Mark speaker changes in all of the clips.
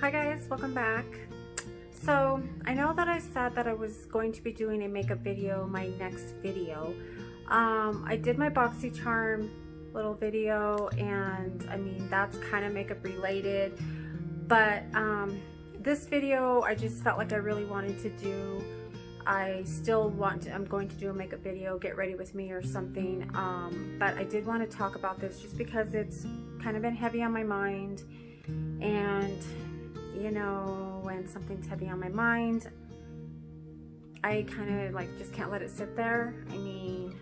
Speaker 1: Hi guys, welcome back. So I know that I said that I was going to be doing a makeup video, my next video. I did my BoxyCharm little video, and I mean that's kind of makeup related, but this video I just felt like I really wanted to do. I'm going to do a makeup video, get ready with me or something, but I did want to talk about this just because it's kind of been heavy on my mind. And you know, when something's heavy on my mind, I kind of like just can't let it sit there. I mean,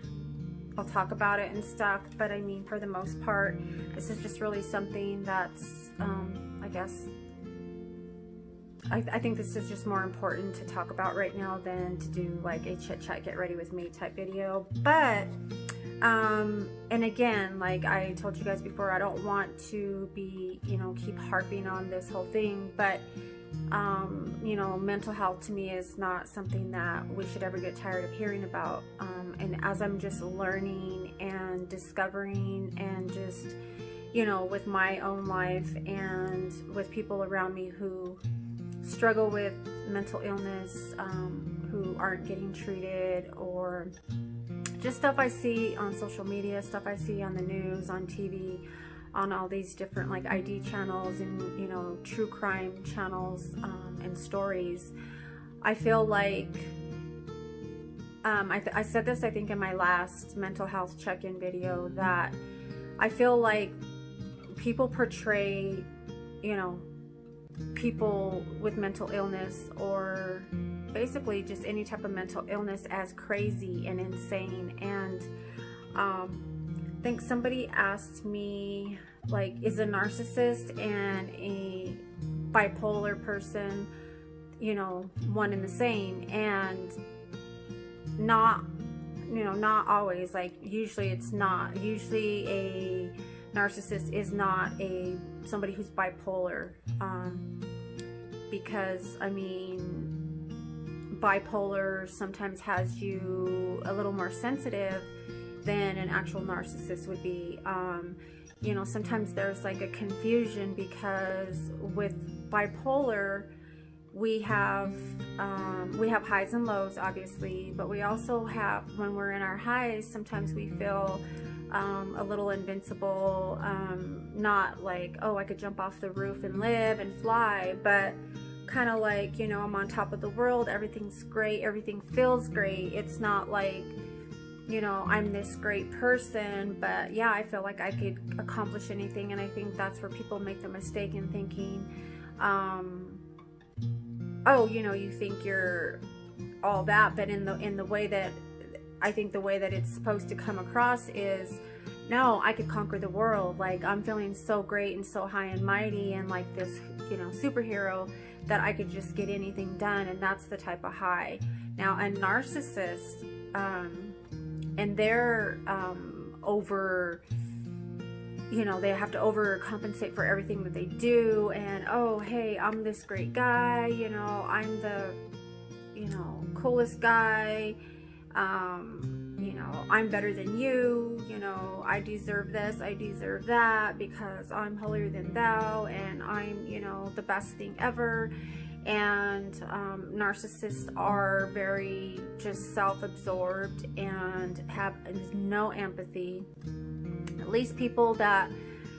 Speaker 1: I'll talk about it and stuff, but I mean, for the most part, this is just really something that's I guess I think this is just more important to talk about right now than to do like a chit chat, get ready with me type video. But and again, like I told you guys before, I don't want to be, you know, keep harping on this whole thing, but you know, mental health to me is not something that we should ever get tired of hearing about. And as I'm just learning and discovering and just, you know, with my own life and with people around me who struggle with mental illness, who aren't getting treated, or just stuff I see on social media, stuff I see on the news, on TV, on all these different like ID channels and, you know, true crime channels and stories. I feel like I said this I think in my last mental health check-in video, that I feel like people portray, you know, people with mental illness or basically just any type of mental illness as crazy and insane. And I think somebody asked me, like, is a narcissist and a bipolar person, you know, one and the same? And not, you know, not always. Like, usually it's not. Usually a narcissist is not somebody who's bipolar, because I mean, bipolar sometimes has you a little more sensitive than an actual narcissist would be. You know, sometimes there's like a confusion because with bipolar we have highs and lows, obviously, but we also have, when we're in our highs, sometimes we feel a little invincible, not like, oh, I could jump off the roof and live and fly, but kind of like, you know, I'm on top of the world, everything's great, everything feels great. It's not like, you know, I'm this great person, but yeah, I feel like I could accomplish anything. And I think that's where people make the mistake in thinking, oh, you know, you think you're all that, but in the way that I think the way that it's supposed to come across is, no, I could conquer the world. Like, I'm feeling so great and so high and mighty and like this, you know, superhero, that I could just get anything done. And that's the type of high. Now, a narcissist, and they're over, you know, they have to overcompensate for everything that they do. And, oh, hey, I'm this great guy, you know, I'm the, you know, coolest guy. You know, I'm better than you, you know, I deserve this, I deserve that, because I'm holier than thou, and I'm, you know, the best thing ever. And narcissists are very just self-absorbed and have no empathy. At least people that,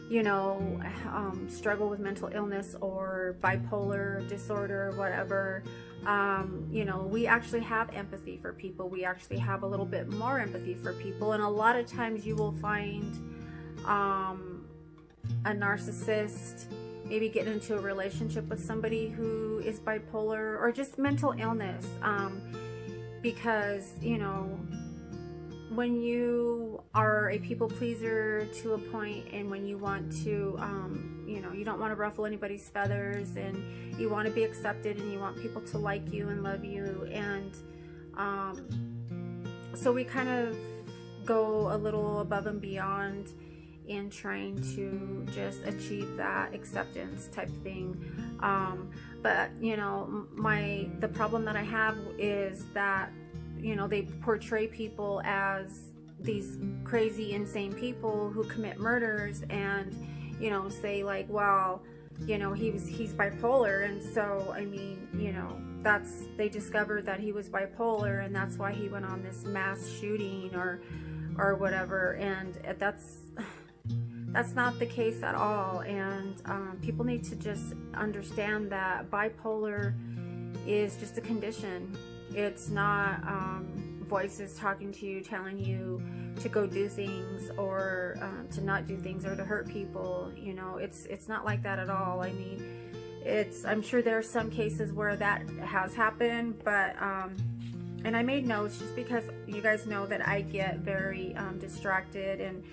Speaker 1: you know, struggle with mental illness or bipolar disorder, whatever, you know, we actually have empathy for people. We actually have a little bit more empathy for people. And a lot of times you will find a narcissist maybe get into a relationship with somebody who is bipolar or just mental illness, because, you know, when you are a people pleaser to a point, and when you want to, you know, you don't want to ruffle anybody's feathers, and you want to be accepted, and you want people to like you and love you, and so we kind of go a little above and beyond in trying to just achieve that acceptance type thing. But you know, the problem that I have is that, you know, they portray people as these crazy, insane people who commit murders, and, you know, say like, well, you know, he's bipolar. And so, I mean, you know, they discovered that he was bipolar, and that's why he went on this mass shooting or whatever. And that's not the case at all. And people need to just understand that bipolar is just a condition. It's not voices talking to you, telling you to go do things, or to not do things, or to hurt people. You know, it's not like that at all. I mean, I'm sure there are some cases where that has happened, but and I made notes just because you guys know that I get very distracted, and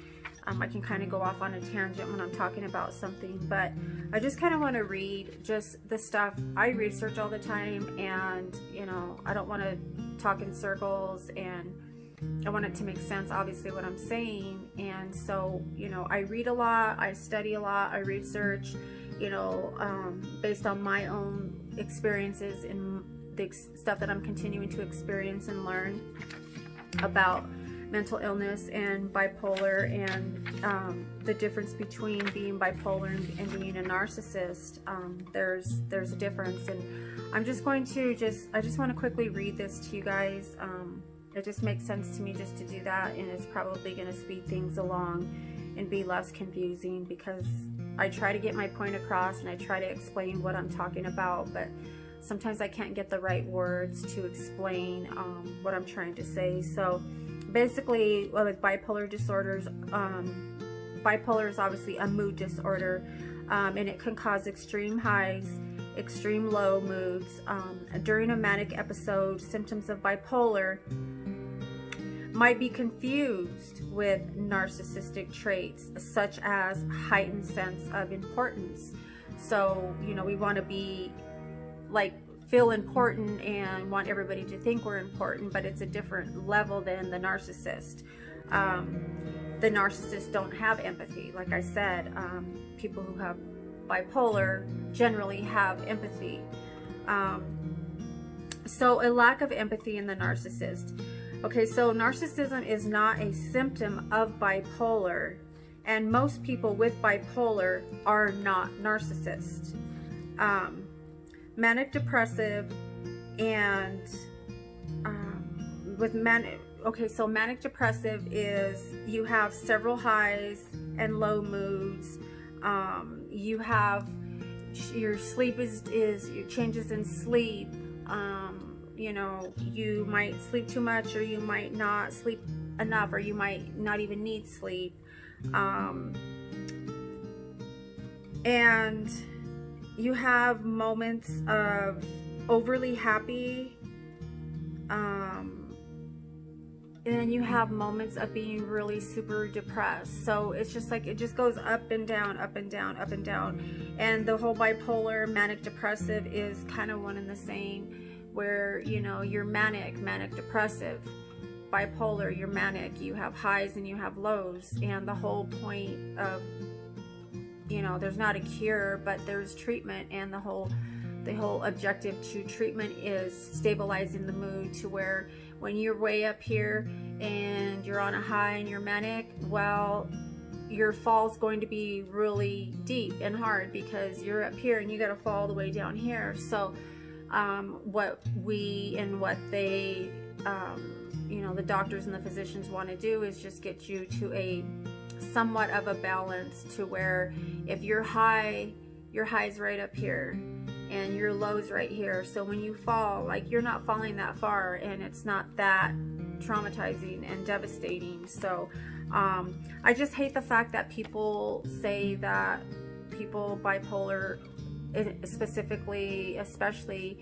Speaker 1: I can kind of go off on a tangent when I'm talking about something. But I just kind of want to read just the stuff I research all the time, and you know, I don't want to talk in circles, and I want it to make sense, obviously, what I'm saying. And so, you know, I read a lot, I study a lot, I research, you know, based on my own experiences and the stuff that I'm continuing to experience and learn about mental illness and bipolar, and the difference between being bipolar and being a narcissist. There's a difference, and I'm just going to I just want to quickly read this to you guys. It just makes sense to me just to do that, and it's probably going to speed things along and be less confusing, because I try to get my point across and I try to explain what I'm talking about, but sometimes I can't get the right words to explain what I'm trying to say. So basically, with bipolar disorders, bipolar is obviously a mood disorder, and it can cause extreme highs, extreme low moods. During a manic episode, symptoms of bipolar might be confused with narcissistic traits, such as heightened sense of importance. So, you know, we want to be like, feel important and want everybody to think we're important, but it's a different level than the narcissist. The narcissists don't have empathy. Like I said, people who have bipolar generally have empathy. So a lack of empathy in the narcissist. Okay, so narcissism is not a symptom of bipolar, and most people with bipolar are not narcissists. Manic depressive and with manic, okay, so manic depressive is you have several highs and low moods. You have your sleep is your changes in sleep. You know, you might sleep too much, or you might not sleep enough, or you might not even need sleep. And you have moments of overly happy, and then you have moments of being really super depressed. So it's just like, it just goes up and down, up and down, up and down. And the whole bipolar, manic depressive is kind of one and the same, where, you know, you're manic depressive. Bipolar, you're manic, you have highs and you have lows. And the whole point of, you know, there's not a cure, but there's treatment, and the whole objective to treatment is stabilizing the mood to where when you're way up here and you're on a high and you're manic, well, your fall's going to be really deep and hard because you're up here and you got to fall all the way down here. So what they you know, the doctors and the physicians want to do is just get you to a somewhat of a balance, to where if you're high, your high's right up here and your low's right here. So when you fall, like, you're not falling that far, and it's not that traumatizing and devastating. So I just hate the fact that people say that people bipolar especially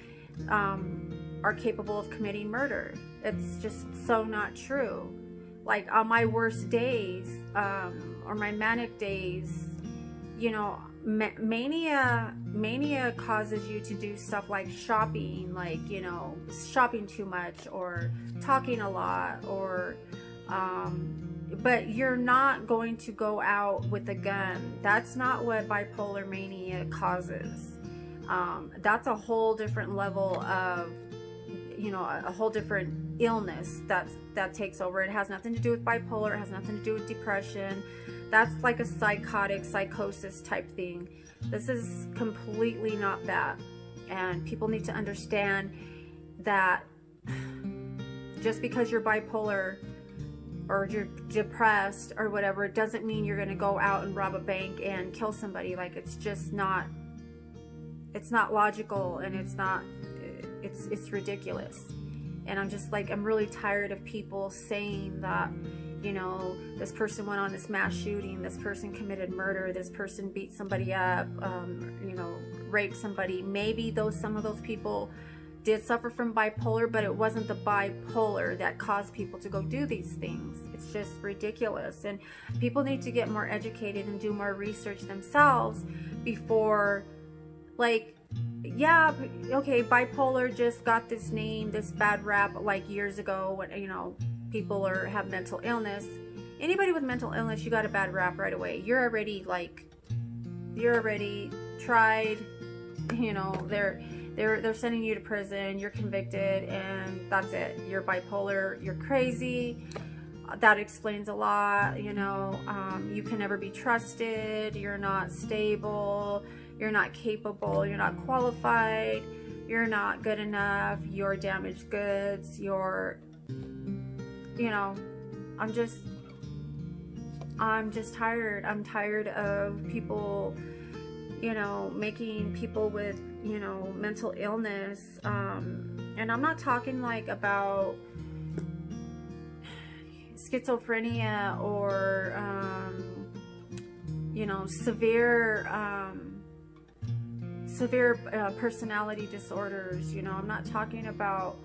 Speaker 1: are capable of committing murder. It's just so not true. Like, on my worst days, or my manic days, you know, mania causes you to do stuff like shopping, like, you know, shopping too much, or talking a lot, or but you're not going to go out with a gun. That's not what bipolar mania causes. That's a whole different level of, you know, a whole different illness that takes over. It has nothing to do with bipolar. It has nothing to do with depression. That's like a psychotic psychosis type thing. This is completely not that. And people need to understand that just because you're bipolar or you're depressed or whatever, it doesn't mean you're going to go out and rob a bank and kill somebody. Like, it's just not, it's not logical, and it's ridiculous. And I'm just like, I'm really tired of people saying that, you know, this person went on this mass shooting, this person committed murder, this person beat somebody up, you know, raped somebody. Maybe some of those people did suffer from bipolar, but it wasn't the bipolar that caused people to go do these things. It's just ridiculous. And people need to get more educated and do more research themselves before, like, yeah, okay, bipolar just got this name, this bad rap, like years ago when, you know, people have mental illness. Anybody with mental illness, you got a bad rap right away. You're already tried, you know, they're sending you to prison, you're convicted, and that's it. You're bipolar, you're crazy. That explains a lot, you know. You can never be trusted, you're not stable, you're not capable, you're not qualified, you're not good enough, you're damaged goods, you're, you know, I'm just tired. I'm tired of people, you know, making people with, you know, mental illness, and I'm not talking like about schizophrenia or, you know, severe personality disorders. You know, I'm not talking about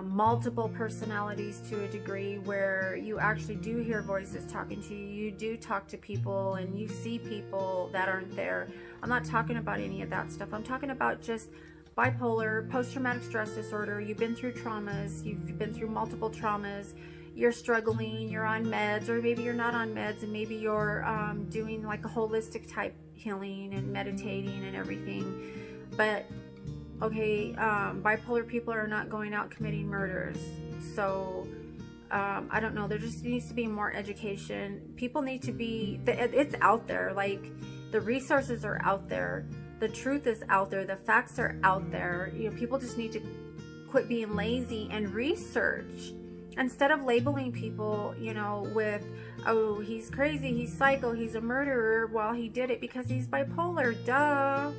Speaker 1: multiple personalities to a degree where you actually do hear voices talking to you, you do talk to people, and you see people that aren't there. I'm not talking about any of that stuff. I'm talking about just bipolar, post-traumatic stress disorder. You've been through traumas, you've been through multiple traumas, you're struggling, you're on meds, or maybe you're not on meds, and maybe you're doing like a holistic type healing and meditating and everything. But okay, bipolar people are not going out committing murders. So I don't know, there just needs to be more education. People need to be, it's out there, like the resources are out there, the truth is out there, the facts are out there. You know, people just need to quit being lazy and research instead of labeling people, you know, with, oh, he's crazy, he's psycho, he's a murderer. Well, he did it because he's bipolar. Duh.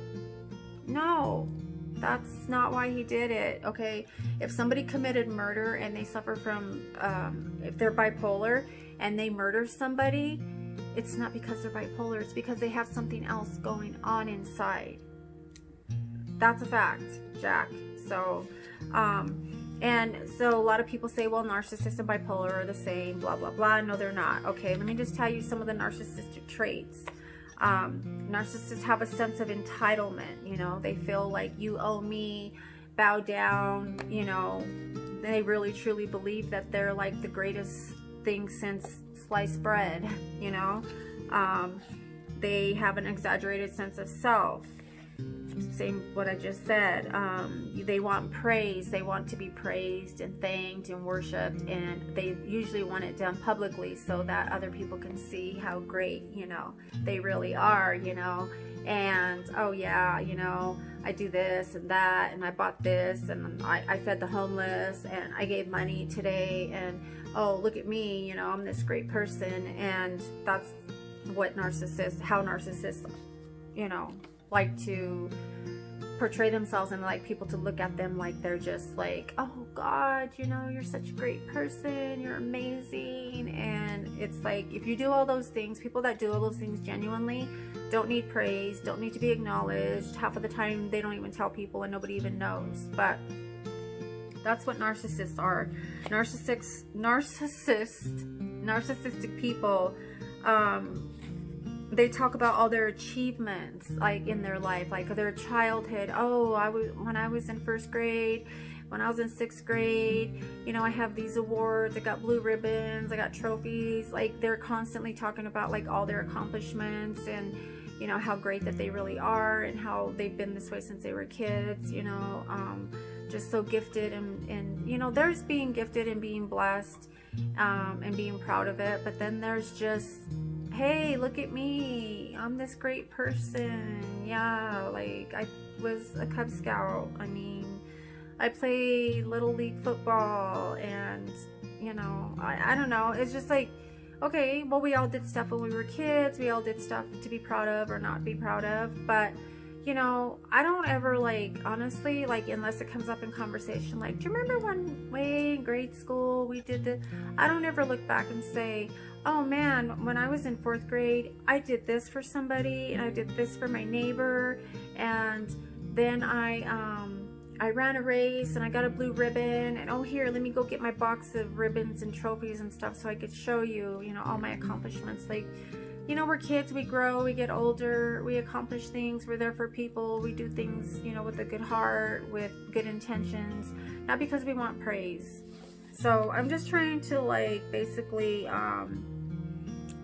Speaker 1: No, that's not why he did it. Okay, if somebody committed murder and they suffer from, if they're bipolar and they murder somebody, it's not because they're bipolar, it's because they have something else going on inside. That's a fact, Jack. So, and so a lot of people say, well, narcissist and bipolar are the same, blah, blah, blah. No, they're not. Okay, let me just tell you some of the narcissistic traits. Narcissists have a sense of entitlement, you know, they feel like you owe me, bow down, you know, they really truly believe that they're like the greatest thing since sliced bread, you know. They have an exaggerated sense of self. Same what I just said. They want praise. They want to be praised and thanked and worshipped, and they usually want it done publicly so that other people can see how great, you know, they really are, you know. And oh yeah, you know, I do this and that, and I bought this, and I fed the homeless, and I gave money today, and oh, look at me, you know, I'm this great person. And that's what how narcissists, you know, like to portray themselves, and like people to look at them like they're just like, oh God, you know, you're such a great person, you're amazing. And it's like, if you do all those things, people that do all those things genuinely don't need praise, don't need to be acknowledged. Half of the time they don't even tell people and nobody even knows. But that's what narcissists are. Narcissistic people, they talk about all their achievements, like in their life, like their childhood. Oh, when I was in first grade, when I was in sixth grade, you know, I have these awards, I got blue ribbons, I got trophies. Like they're constantly talking about like all their accomplishments, and you know, how great that they really are, and how they've been this way since they were kids, you know, just so gifted. And you know, there's being gifted and being blessed, and being proud of it, but then there's just hey, look at me, I'm this great person. Yeah, like I was a Cub Scout. I mean, I played Little League football, and you know, I don't know, it's just like, okay, well, we all did stuff when we were kids, we all did stuff to be proud of or not be proud of, but you know, I don't ever, like, honestly, like, unless it comes up in conversation, like, do you remember one way in grade school we did this? I don't ever look back and say, oh man, when I was in 4th grade, I did this for somebody, and I did this for my neighbor, and then I ran a race and I got a blue ribbon, and oh, here, let me go get my box of ribbons and trophies and stuff so I could show you, you know, all my accomplishments. Like, you know, we're kids, we grow, we get older, we accomplish things, we're there for people, we do things, you know, with a good heart, with good intentions, not because we want praise. So I'm just trying to, like, basically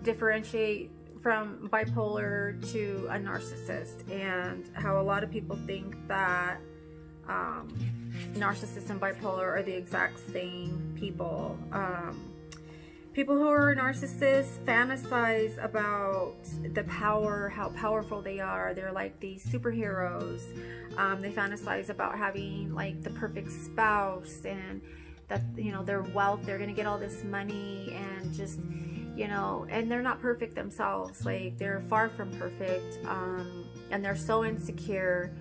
Speaker 1: differentiate from bipolar to a narcissist, and how a lot of people think that narcissist and bipolar are the exact same people. People who are narcissists fantasize about the power, how powerful they are. They're like these superheroes. They fantasize about having like the perfect spouse, and that, you know, their wealth, they're gonna get all this money, and just, you know, and they're not perfect themselves. Like, they're far from perfect, and they're so insecure,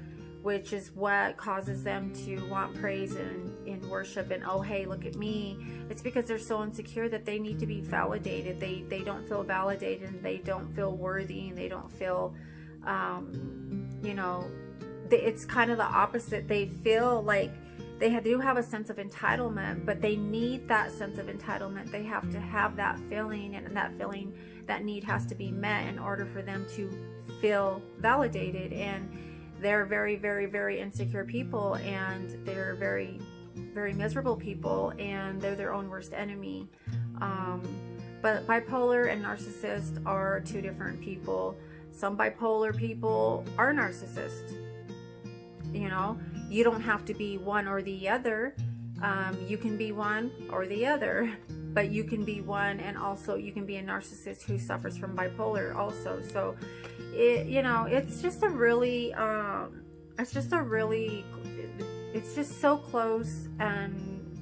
Speaker 1: which is what causes them to want praise and worship, and oh, hey, look at me. It's because they're so insecure that they need to be validated. They don't feel validated, and they don't feel worthy, and they don't feel, you know, it's kind of the opposite. They feel like they do have a sense of entitlement, but they need that sense of entitlement. They have to have that feeling, and that feeling, that need has to be met in order for them to feel validated. And they're very, very, very insecure people, and they're very, very miserable people, and they're their own worst enemy. But bipolar and narcissist are two different people. Some bipolar people are narcissists. You know, you don't have to be one or the other. You can be one or the other, but you can be one, and also you can be a narcissist who suffers from bipolar also. So you know, it's just a really, it's just so close, and,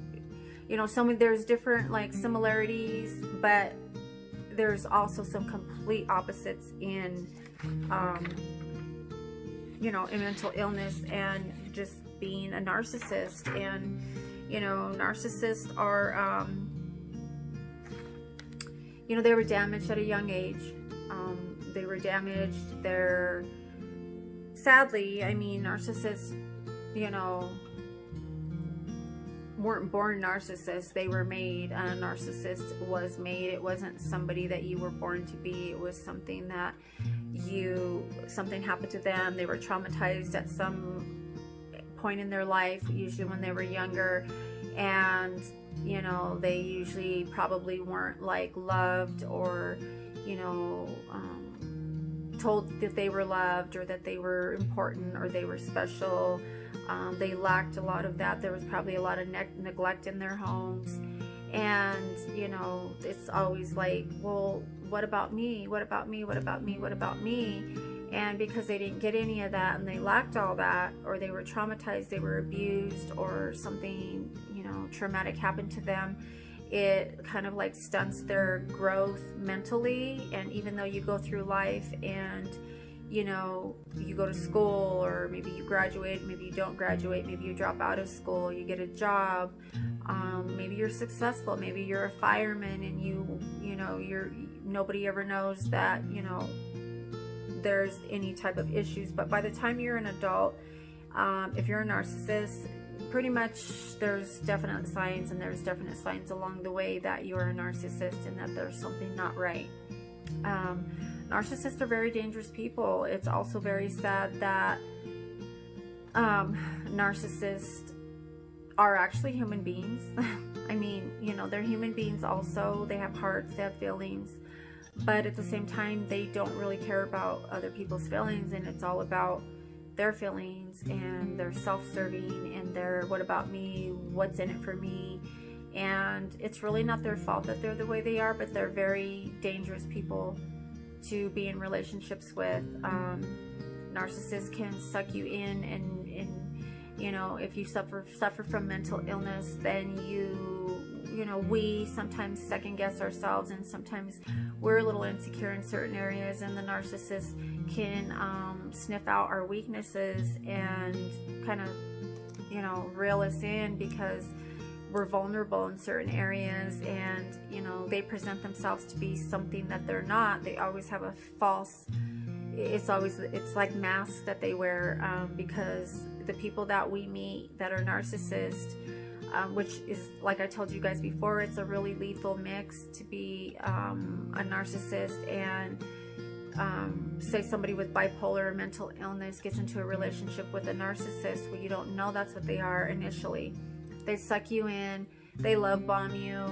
Speaker 1: you know, there's different, like, similarities, but there's also some complete opposites in, you know, in mental illness and just being a narcissist. And, you know, narcissists are, you know, they were damaged at a young age. They were damaged. They're, sadly, I mean, narcissists, you know, weren't born narcissists. They were made. A narcissist was made. It wasn't somebody that you were born to be. It was something that something happened to them. They were traumatized at some point in their life, usually when they were younger, and, you know, they usually probably weren't, like, loved, or, you know, told that they were loved, or that they were important, or they were special. They lacked a lot of that. There was probably a lot of neglect in their homes, and, you know, it's always like, well, what about me? What about me? What about me? What about me? And because they didn't get any of that, and they lacked all that, or they were traumatized, they were abused, or something, you know, traumatic happened to them, it kind of like stunts their growth mentally. And even though you go through life, and, you know, you go to school, or maybe you graduate, maybe you don't graduate, maybe you drop out of school, you get a job, maybe you're successful, maybe you're a fireman, and you know, nobody ever knows that, you know, there's any type of issues. But by the time you're an adult, if you're a narcissist, pretty much there's definite signs, and there's definite signs along the way that you're a narcissist and that there's something not right. Narcissists are very dangerous people. It's also very sad that narcissists are actually human beings. I mean, you know, they're human beings also. They have hearts, they have feelings, but at the same time, they don't really care about other people's feelings, and it's all about their feelings, and they're self-serving, and they're, what about me? What's in it for me? And it's really not their fault that they're the way they are, but they're very dangerous people to be in relationships with. Narcissists can suck you in, and you know, if you suffer from mental illness, then you know, we sometimes second guess ourselves, and sometimes we're a little insecure in certain areas, and the narcissist can sniff out our weaknesses and kind of, you know, reel us in because we're vulnerable in certain areas, and you know, they present themselves to be something that they're not. They always have a false, it's like masks that they wear, because the people that we meet that are narcissists, which is, like I told you guys before, it's a really lethal mix to be a narcissist and say somebody with bipolar or mental illness gets into a relationship with a narcissist. Well, you don't know that's what they are initially. They suck you in, they love bomb you,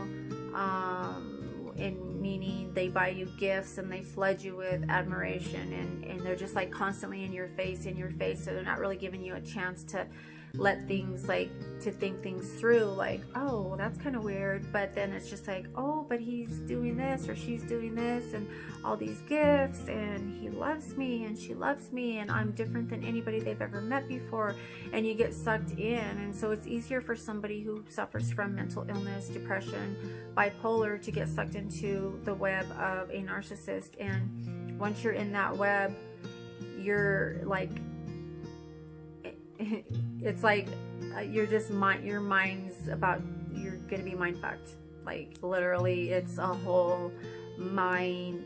Speaker 1: in meaning they buy you gifts and they flood you with admiration, and they're just like constantly in your face, so they're not really giving you a chance to let things, like, to think things through, like, oh, that's kind of weird, but then it's just like, oh, but he's doing this or she's doing this and all these gifts, and he loves me and she loves me, and I'm different than anybody they've ever met before, and you get sucked in. And so it's easier for somebody who suffers from mental illness, depression, bipolar, to get sucked into the web of a narcissist. And once you're in that web, you're like, it's like you're just your mind's about, you're gonna be mind fucked. Like, literally, it's a whole mind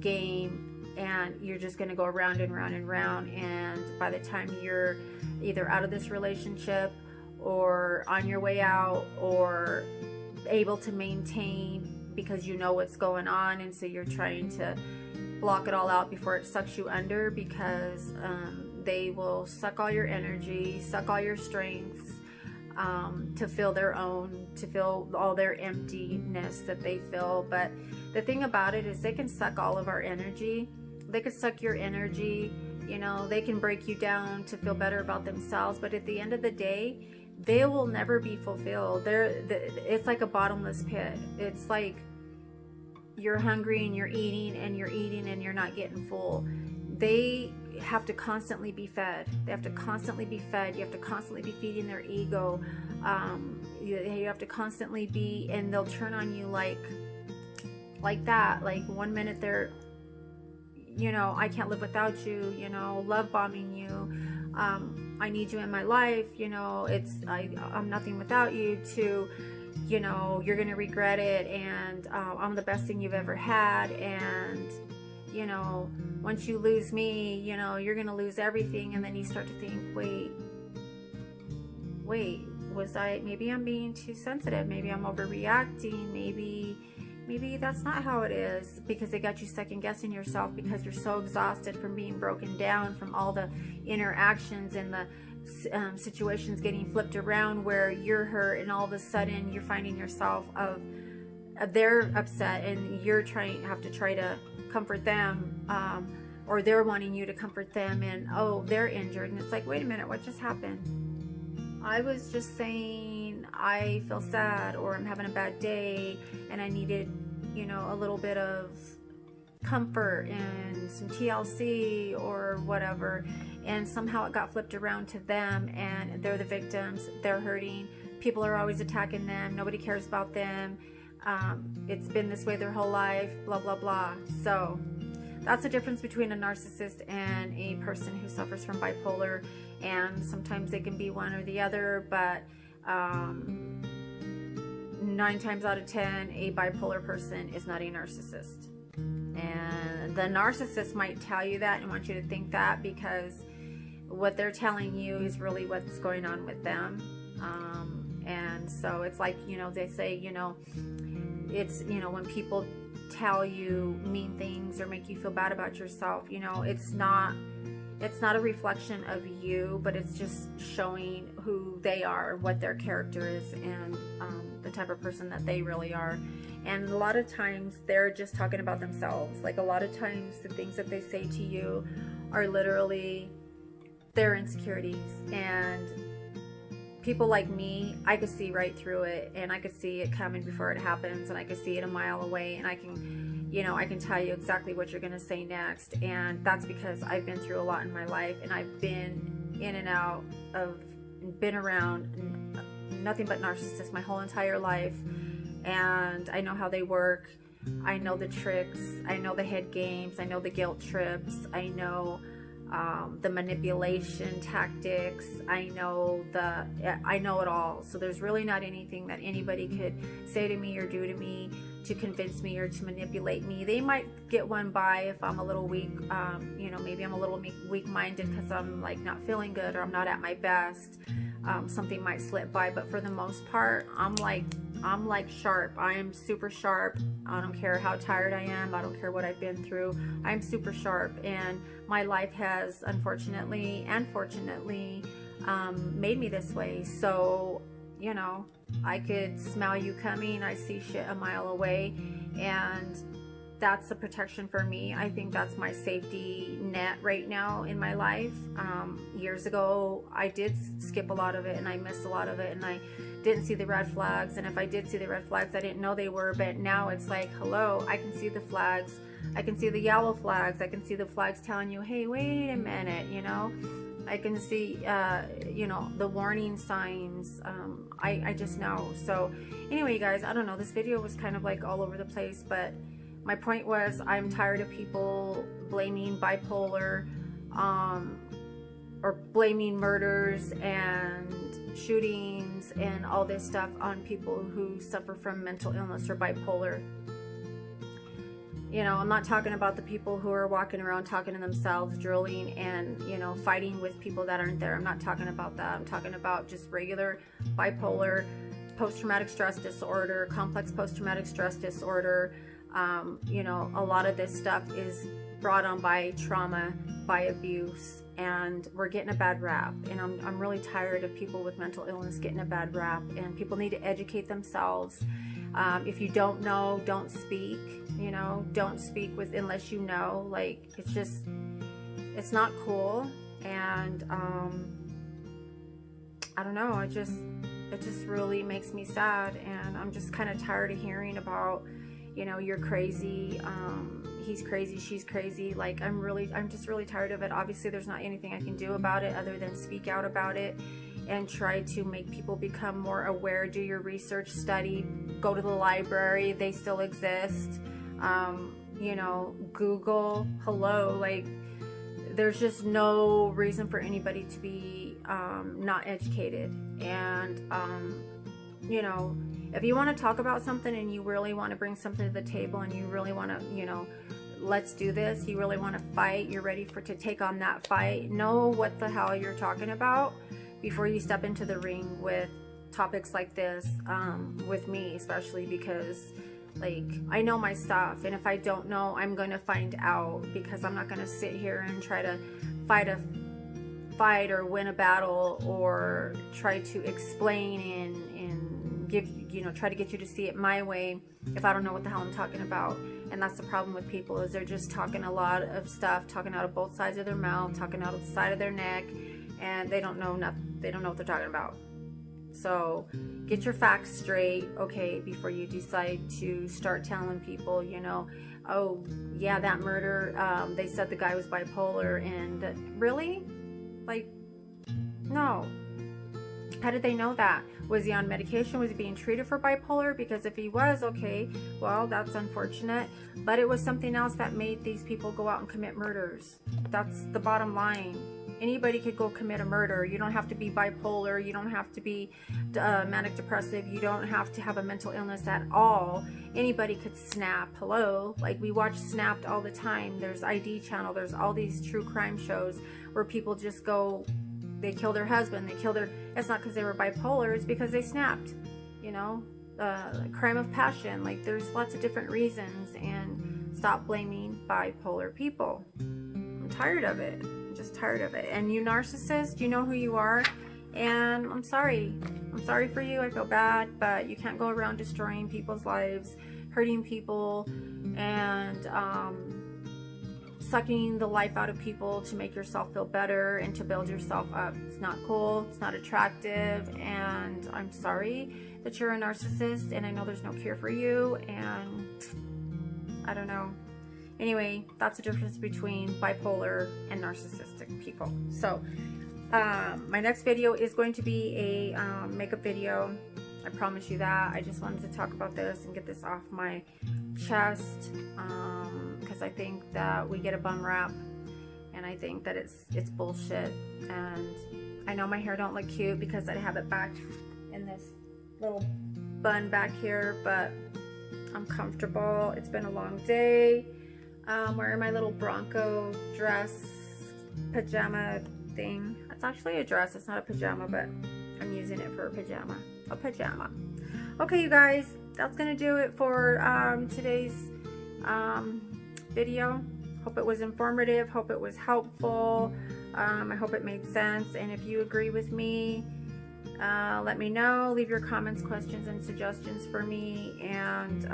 Speaker 1: game, and you're just gonna go round and round and round, and by the time you're either out of this relationship or on your way out or able to maintain, because you know what's going on, and so you're trying to block it all out before it sucks you under, because they will suck all your energy, suck all your strengths, to fill their own, to fill all their emptiness that they feel. But the thing about it is, they can suck all of our energy. They could suck your energy, you know, they can break you down to feel better about themselves, but at the end of the day, they will never be fulfilled. It's like a bottomless pit. It's like you're hungry and you're eating and you're eating and you're not getting full. They have to constantly be fed. They have to constantly be fed. You have to constantly be feeding their ego. You have to constantly be, and they'll turn on you like that. Like, one minute they're, you know, I can't live without you, you know, love bombing you. I need you in my life, you know, I'm nothing without you, to, you know, you're gonna regret it, and I'm the best thing you've ever had, and, you know, once you lose me, you know, you're gonna lose everything. And then you start to think, wait, maybe I'm being too sensitive, maybe I'm overreacting, maybe that's not how it is, because they got you second guessing yourself, because you're so exhausted from being broken down from all the interactions and the situations getting flipped around where you're hurt, and all of a sudden you're finding yourself they're upset, and you're have to try to comfort them, or they're wanting you to comfort them, and oh, they're injured, and it's like, wait a minute, what just happened? I was just saying I feel sad, or I'm having a bad day and I needed, you know, a little bit of comfort and some TLC or whatever, and somehow it got flipped around to them, and they're the victims, they're hurting, people are always attacking them, nobody cares about them, it's been this way their whole life, blah blah blah. So that's the difference between a narcissist and a person who suffers from bipolar, and sometimes they can be one or the other, but 9 times out of 10, a bipolar person is not a narcissist. And the narcissist might tell you that and want you to think that, because what they're telling you is really what's going on with them. And so it's like, you know, they say, you know, it's, you know, when people tell you mean things or make you feel bad about yourself, you know, it's not a reflection of you, but it's just showing who they are, what their character is, and the type of person that they really are. And a lot of times they're just talking about themselves. Like, a lot of times the things that they say to you are literally their insecurities. And people like me, I could see right through it, and I could see it coming before it happens, and I could see it a mile away, and I can you know, I can tell you exactly what you're going to say next. And that's because I've been through a lot in my life, and I've been in and out of, been around nothing but narcissists my whole entire life. And I know how they work. I know the tricks. I know the head games. I know the guilt trips. I know the manipulation tactics. I know it all. So there's really not anything that anybody could say to me or do to me to convince me or to manipulate me. They might get one by if I'm a little weak, you know, maybe I'm a little weak-minded because I'm like not feeling good or I'm not at my best. Something might slip by, but for the most part, I'm like sharp. I am super sharp. I don't care how tired I am. I don't care what I've been through. I'm super sharp, and my life has unfortunately and fortunately made me this way. So, you know, I could smell you coming. I see shit a mile away, and that's the protection for me. I think that's my safety net right now in my life. Years ago, I did skip a lot of it, and I missed a lot of it, and I didn't see the red flags. And if I did see the red flags, I didn't know they were. But now it's like, hello, I can see the flags. I can see the yellow flags. I can see the flags telling you, hey, wait a minute, you know. I can see, you know, the warning signs. I just know. So anyway, you guys, I don't know. This video was kind of like all over the place, but my point was, I'm tired of people blaming bipolar, or blaming murders and shootings and all this stuff on people who suffer from mental illness or bipolar. You know, I'm not talking about the people who are walking around talking to themselves, drilling and, you know, fighting with people that aren't there. I'm not talking about that. I'm talking about just regular bipolar, post-traumatic stress disorder, complex post-traumatic stress disorder. You know, a lot of this stuff is brought on by trauma, by abuse, and we're getting a bad rap. And I'm really tired of people with mental illness getting a bad rap, and people need to educate themselves. If you don't know, don't speak. You know, don't speak with unless you know. Like, it's just, it's not cool. And I don't know, it just really makes me sad. And I'm just kind of tired of hearing about, you know, you're crazy, he's crazy, she's crazy. Like, I'm just really tired of it. Obviously, there's not anything I can do about it other than speak out about it and try to make people become more aware. Do your research, study, go to the library, they still exist. You know, Google, hello, like, there's just no reason for anybody to be not educated. And you know, if you want to talk about something and you really want to bring something to the table and you really want to, you know, let's do this, you really want to fight, you're ready to take on that fight, know what the hell you're talking about before you step into the ring with topics like this, with me especially, because like, I know my stuff, and if I don't know, I'm going to find out, because I'm not going to sit here and try to fight or win a battle or try to explain and give, you know, try to get you to see it my way if I don't know what the hell I'm talking about. And that's the problem with people, is they're just talking a lot of stuff, talking out of both sides of their mouth, talking out of the side of their neck, and they don't know nothing. They don't know what they're talking about. So get your facts straight, okay, before you decide to start telling people, you know, oh yeah, that murder, they said the guy was bipolar. And really? Like, no. How did they know that? Was he on medication? Was he being treated for bipolar? Because if he was, okay, well, that's unfortunate. But it was something else that made these people go out and commit murders. That's the bottom line. Anybody could go commit a murder. You don't have to be bipolar. You don't have to be manic depressive. You don't have to have a mental illness at all. Anybody could snap. Hello? Like, we watch Snapped all the time. There's ID Channel. There's all these true crime shows where people just go, they kill their husband, they kill their, it's not because they were bipolar, it's because they snapped, you know, crime of passion. Like, there's lots of different reasons, and stop blaming bipolar people. I'm tired of it. I'm just tired of it. And you narcissist, you know who you are, and I'm sorry for you. I feel bad, but you can't go around destroying people's lives, hurting people, and sucking the life out of people to make yourself feel better and to build yourself up. It's not cool, it's not attractive, and I'm sorry that you're a narcissist, and I know there's no cure for you, and I don't know. Anyway, that's the difference between bipolar and narcissistic people. So my next video is going to be a makeup video. I promise you that. I just wanted to talk about this and get this off my chest, because I think that we get a bum rap, and I think that it's bullshit. And I know my hair don't look cute because I have it back in this little bun back here, but I'm comfortable. It's been a long day. Wearing my little Bronco dress pajama thing. It's actually a dress, it's not a pajama, but I'm using it for a pajama. Okay, you guys, that's gonna do it for today's video. Hope it was informative, hope it was helpful. I hope it made sense, and if you agree with me, let me know. Leave your comments, questions, and suggestions for me, and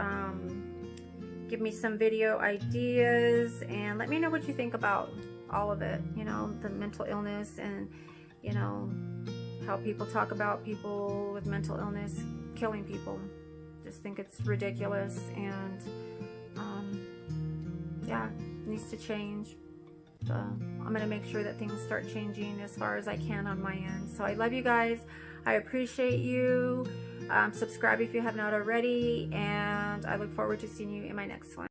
Speaker 1: give me some video ideas, and let me know what you think about all of it, you know, the mental illness, and you know, how people talk about people with mental illness killing people. Just think it's ridiculous, and yeah, it needs to change. So I'm gonna make sure that things start changing as far as I can on my end. So I love you guys. I appreciate you. Subscribe if you have not already, and I look forward to seeing you in my next one.